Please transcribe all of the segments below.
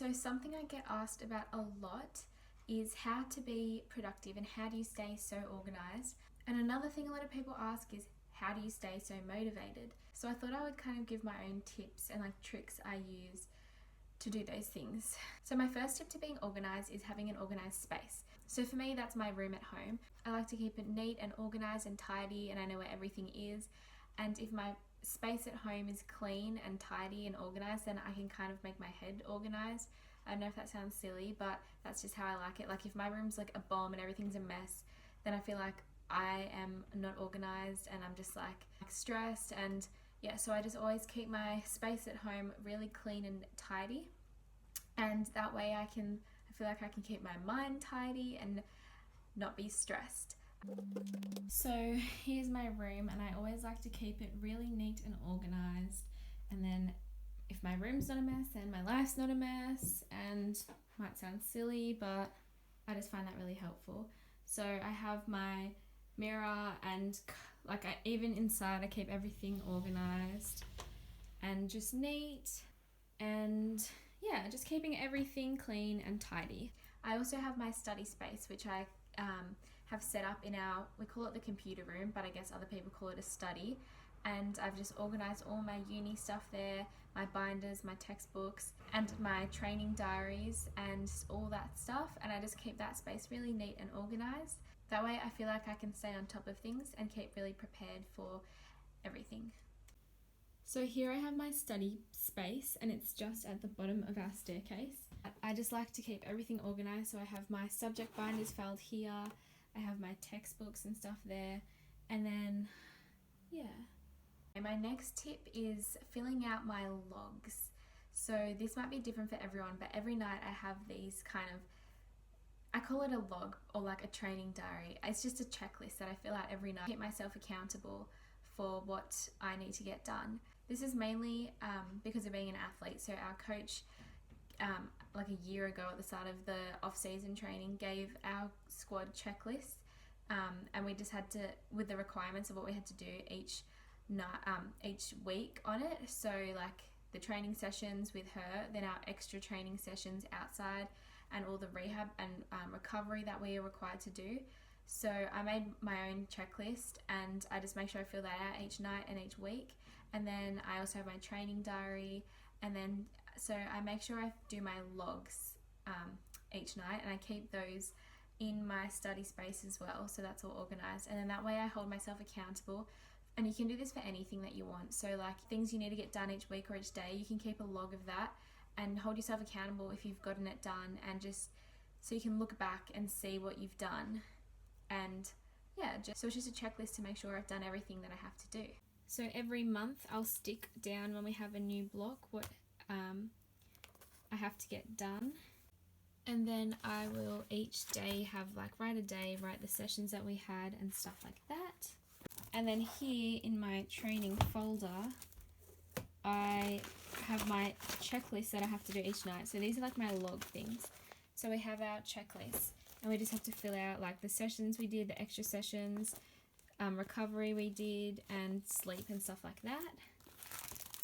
So something I get asked about a lot is how to be productive and how do you stay so organized. And another thing a lot of people ask is how do you stay so motivated? So I thought I would kind of give my own tips and like tricks I use to do those things. So my first tip to being organized is having an organized space. So for me, that's my room at home. I like to keep it neat and organized and tidy, and I know where everything is. And if my space at home is clean and tidy and organized, then I can kind of make my head organized. I don't know if that sounds silly, but that's just how I like it. Like if my room's like a bomb and everything's a mess, then I feel like I am not organized and I'm just like stressed. And yeah, so I just always keep my space at home really clean and tidy, and that way I feel like I can keep my mind tidy and not be stressed. So here's my room, and I always like to keep it really neat and organized, and then if my room's not a mess, then my life's not a mess. And might sound silly, but I just find that really helpful. So I have my mirror, and even inside I keep everything organized and just neat, and yeah, just keeping everything clean and tidy. I also have my study space, which I have set up we call it the computer room, but I guess other people call it a study. And I've just organized all my uni stuff there, my binders, my textbooks, and my training diaries and all that stuff. And I just keep that space really neat and organized. That way I feel like I can stay on top of things and keep really prepared for everything. So here I have my study space, and it's just at the bottom of our staircase. I just like to keep everything organized, so I have my subject binders filed here, I have my textbooks and stuff there, and then yeah. My next tip is filling out my logs. So this might be different for everyone, but every night I have these I call it a log or like a training diary. It's just a checklist that I fill out every night to keep myself accountable for what I need to get done. This is mainly because of being an athlete. So our coach, like a year ago at the start of the off-season training, gave our squad checklist, and we just had to, with the requirements of what we had to do each week on it. So like the training sessions with her, then our extra training sessions outside, and all the rehab and recovery that we are required to do. So I made my own checklist, and I just make sure I fill that out each night and each week. And then I also have my training diary, and then so I make sure I do my logs each night, and I keep those in my study space as well, so that's all organized. And then that way I hold myself accountable. And you can do this for anything that you want. So like things you need to get done each week or each day, you can keep a log of that and hold yourself accountable if you've gotten it done, and just so you can look back and see what you've done. And yeah, so it's just a checklist to make sure I've done everything that I have to do. So every month I'll stick down when we have a new block what I have to get done. And then I will each day have write the sessions that we had and stuff like that. And then here in my training folder, I have my checklist that I have to do each night. So these are like my log things. So we have our checklist, and we just have to fill out like the sessions we did, the extra sessions, recovery we did, and sleep and stuff like that.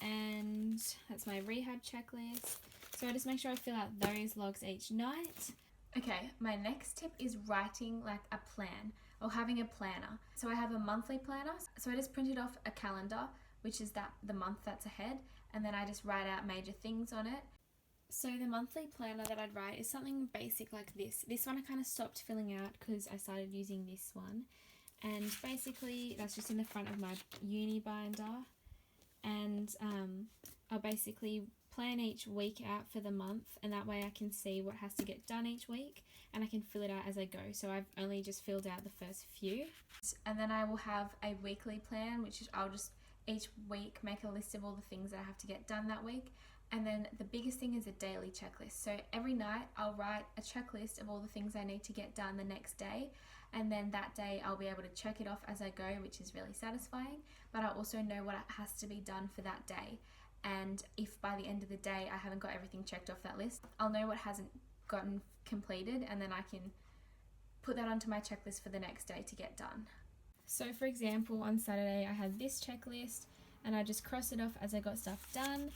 And that's my rehab checklist. So I just make sure I fill out those logs each night. Okay, my next tip is writing like a plan, or having a planner. So I have a monthly planner. So I just printed off a calendar, which is the month that's ahead, and then I just write out major things on it. So the monthly planner that I'd write is something basic like this. This one I kind of stopped filling out because I started using this one. And basically that's just in the front of my uni binder. And I'll basically plan each week out for the month, and that way I can see what has to get done each week, and I can fill it out as I go. So I've only just filled out the first few. And then I will have a weekly plan, which is I'll just each week make a list of all the things that I have to get done that week. And then the biggest thing is a daily checklist. So every night I'll write a checklist of all the things I need to get done the next day, and then that day I'll be able to check it off as I go, which is really satisfying. But I also know what has to be done for that day. And if by the end of the day I haven't got everything checked off that list, I'll know what hasn't gotten completed, and then I can put that onto my checklist for the next day to get done. So for example, on Saturday I had this checklist, and I just crossed it off as I got stuff done.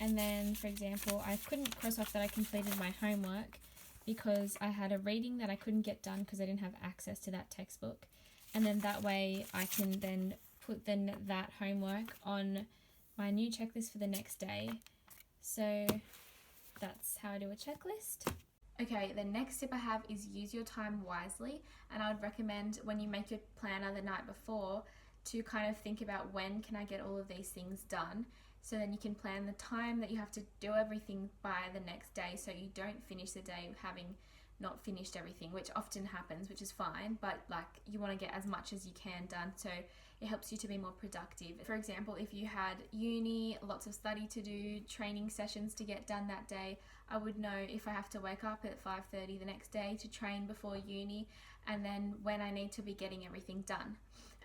And then, for example, I couldn't cross off that I completed my homework because I had a reading that I couldn't get done because I didn't have access to that textbook. And then that way I can then put that homework on my new checklist for the next day. So that's how I do a checklist. Okay, the next tip I have is use your time wisely, and I would recommend when you make your planner the night before to kind of think about when can I get all of these things done, so then you can plan the time that you have to do everything by the next day, so you don't finish the day having not finished everything, which often happens, which is fine, but like you want to get as much as you can done, so it helps you to be more productive. For example, if you had uni, lots of study to do, training sessions to get done that day, I would know if I have to wake up at 5:30 the next day to train before uni, and then when I need to be getting everything done.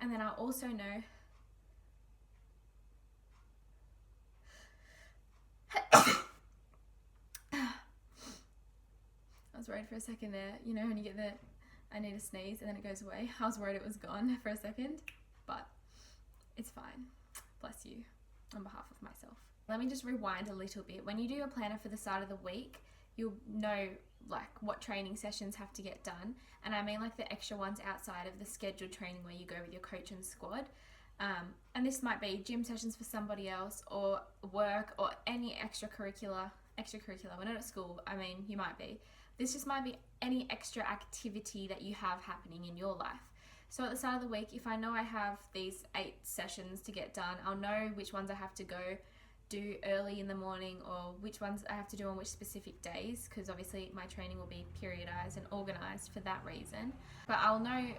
And then I'll also know I was worried for a second there. You know when you get the I need to sneeze and then it goes away? I was worried it was gone for a second, but it's fine. Bless you on behalf of myself. Let me just rewind a little bit. When you do your planner for the start of the week, you'll know like what training sessions have to get done. And I mean like the extra ones outside of the scheduled training where you go with your coach and squad. And this might be gym sessions for somebody else, or work, or any extracurricular. We're not at school, I mean, you might be. This just might be any extra activity that you have happening in your life. So at the start of the week, if I know I have these 8 sessions to get done, I'll know which ones I have to go do early in the morning, or which ones I have to do on which specific days, because obviously my training will be periodized and organized for that reason. But I'll know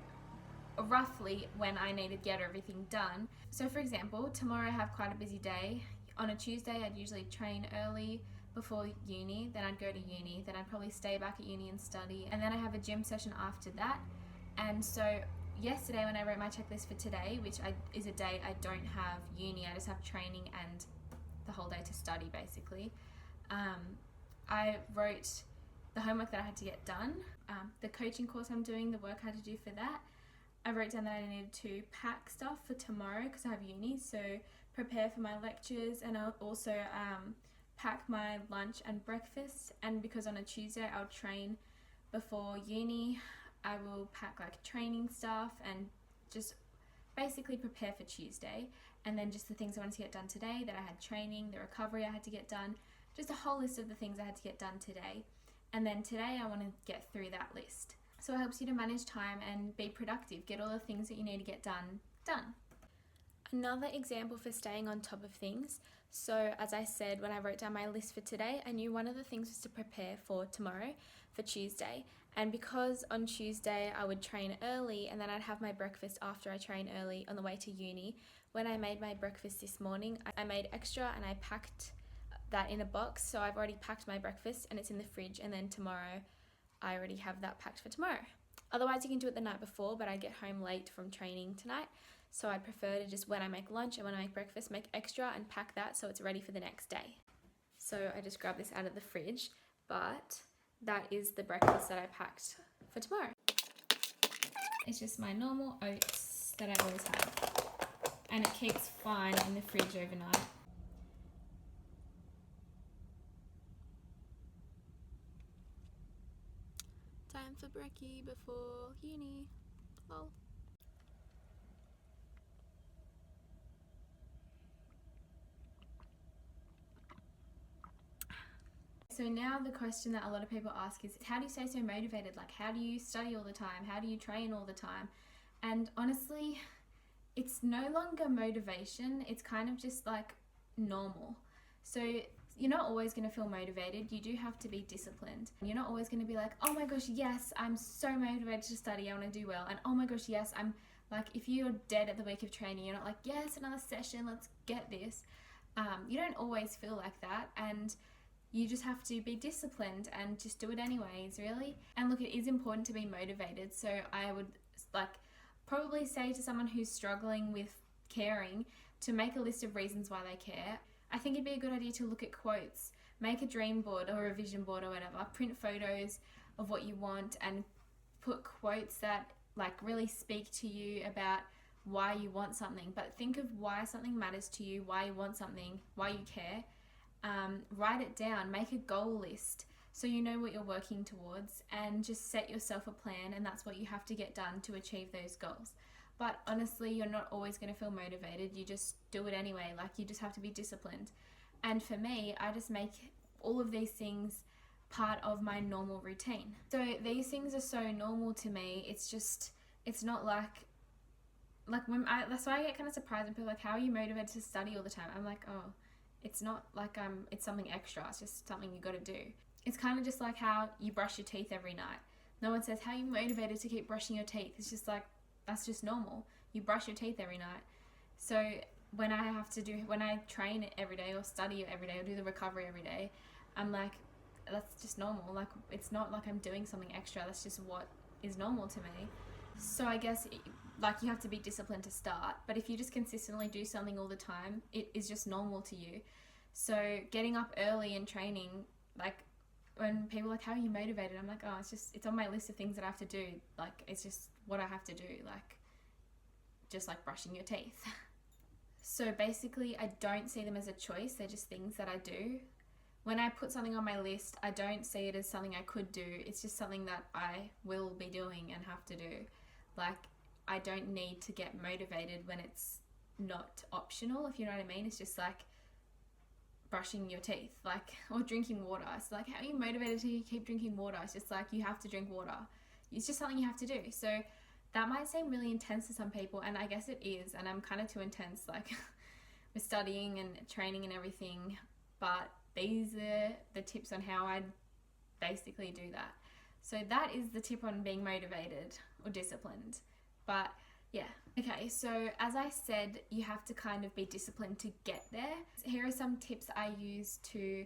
roughly when I need to get everything done. So for example, tomorrow I have quite a busy day. On a Tuesday, I'd usually train early before uni, then I'd go to uni, then I'd probably stay back at uni and study, and then I have a gym session after that. And so yesterday when I wrote my checklist for today, which is a day I don't have uni, I just have training and the whole day to study basically, I wrote the homework that I had to get done, the coaching course I'm doing, the work I had to do for that. I wrote down that I needed to pack stuff for tomorrow because I have uni, so prepare for my lectures, and I'll also pack my lunch and breakfast. And because on a Tuesday I'll train before uni, I will pack like training stuff and just basically prepare for Tuesday. And then just the things I wanted to get done today, that I had training, the recovery I had to get done, just a whole list of the things I had to get done today. And then today I want to get through that list. So it helps you to manage time and be productive, get all the things that you need to get done. Another example for staying on top of things. So as I said, when I wrote down my list for today, I knew one of the things was to prepare for tomorrow, for Tuesday. And because on Tuesday I would train early and then I'd have my breakfast after I train early on the way to uni, when I made my breakfast this morning, I made extra and I packed that in a box. So I've already packed my breakfast and it's in the fridge, and then tomorrow I already have that packed for tomorrow. Otherwise you can do it the night before, but I get home late from training tonight. So I prefer to just, when I make lunch and when I make breakfast, make extra and pack that so it's ready for the next day. So I just grabbed this out of the fridge, but that is the breakfast that I packed for tomorrow. It's just my normal oats that I always have, and it keeps fine in the fridge overnight. Time for brekkie before uni. Lol. So now the question that a lot of people ask is, how do you stay so motivated? Like, how do you study all the time? How do you train all the time? And honestly, it's no longer motivation. It's kind of just like normal. So you're not always going to feel motivated. You do have to be disciplined. You're not always going to be like, oh my gosh, yes, I'm so motivated to study. I want to do well. And oh my gosh, yes, I'm like, if you're dead at the week of training, you're not like, yes, another session, let's get this. You don't always feel like that. And you just have to be disciplined and just do it anyways, really. And look, it is important to be motivated. So I would like probably say to someone who's struggling with caring to make a list of reasons why they care. I think it'd be a good idea to look at quotes, make a dream board or a vision board or whatever, print photos of what you want and put quotes that like really speak to you about why you want something. But think of why something matters to you, why you want something, why you care, write it down, make a goal list so you know what you're working towards, and just set yourself a plan, and that's what you have to get done to achieve those goals. But honestly, you're not always going to feel motivated. You just do it anyway. Like, you just have to be disciplined. And for me, I just make all of these things part of my normal routine. So these things are so normal to me. It's not like that's why I get kind of surprised when people are like, how are you motivated to study all the time? I'm like, oh, it's not like it's something extra. It's just something you got to do. It's kind of just like how you brush your teeth every night. No one says, how are you motivated to keep brushing your teeth? It's just like, that's just normal. You brush your teeth every night. So when I train it every day, or study it every day, or do the recovery every day, I'm like, that's just normal. Like, it's not like I'm doing something extra. That's just what is normal to me. So I guess you have to be disciplined to start, but if you just consistently do something all the time, it is just normal to you. So getting up early and training, like, when people are like, how are you motivated? I'm like, oh, it's on my list of things that I have to do. Like, it's just what I have to do, like, just like brushing your teeth. So basically, I don't see them as a choice. They're just things that I do. When I put something on my list, I don't see it as something I could do. It's just something that I will be doing and have to do. Like, I don't need to get motivated when it's not optional, if you know what I mean. It's just like brushing your teeth, like, or drinking water. It's like, how are you motivated to keep drinking water? It's just like, you have to drink water. It's just something you have to do. So that might seem really intense to some people, and I guess it is, and I'm kind of too intense, like, with studying and training and everything, but these are the tips on how I basically do that. So that is the tip on being motivated or disciplined. But yeah. Okay, so as I said, you have to kind of be disciplined to get there. Here are some tips I use to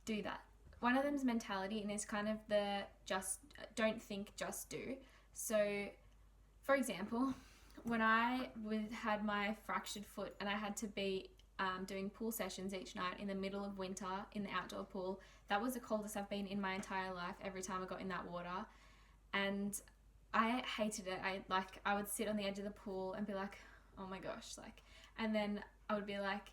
do that. One of them is mentality, and it's kind of the just don't think, just do. So for example, when I had my fractured foot and I had to be doing pool sessions each night in the middle of winter in the outdoor pool, that was the coldest I've been in my entire life every time I got in that water. And I hated it. I would sit on the edge of the pool and be like, oh my gosh, like, and then I would be like,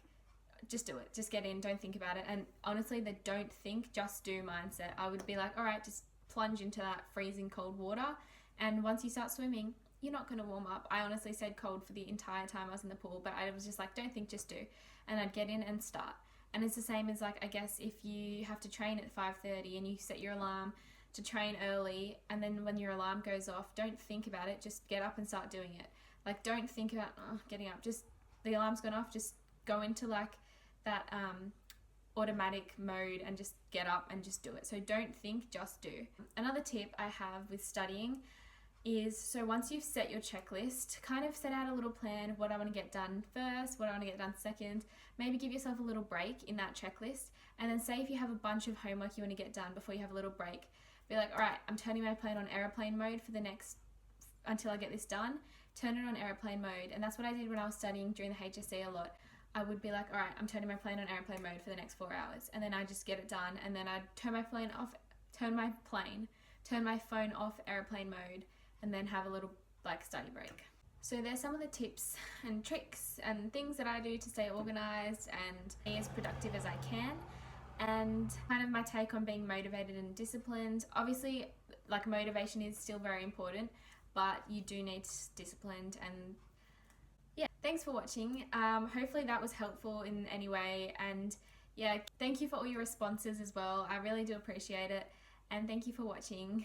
just do it, just get in, don't think about it. And honestly, the don't think, just do mindset, I would be like, all right, just plunge into that freezing cold water, and once you start swimming, you're not going to warm up. I honestly stayed cold for the entire time I was in the pool, but I was just like, don't think, just do. And I'd get in and start. And it's the same as, like, I guess if you have to train at 5:30 and you set your alarm to train early, and then when your alarm goes off, don't think about it, just get up and start doing it. Like, don't think about getting up, just the alarm's gone off, just go into like that automatic mode and just get up and just do it. So don't think, just do. Another tip I have with studying is, so once you've set your checklist, kind of set out a little plan of what I want to get done first, what I want to get done second. Maybe give yourself a little break in that checklist, and then say if you have a bunch of homework you want to get done before you have a little break, be like, all right, I'm turning my plan on airplane mode for the next, until I get this done. Turn it on airplane mode. And that's what I did when I was studying during the HSC a lot. I would be like, all right, I'm turning my plane on airplane mode for the next 4 hours, and then I just get it done, and then I'd turn my phone off airplane mode, and then have a little like study break. So there's some of the tips and tricks and things that I do to stay organized and be as productive as I can, and kind of my take on being motivated and disciplined. Obviously, like, motivation is still very important, but you do need discipline. And yeah, thanks for watching. Hopefully that was helpful in any way, and yeah, thank you for all your responses as well. I really do appreciate it, and thank you for watching.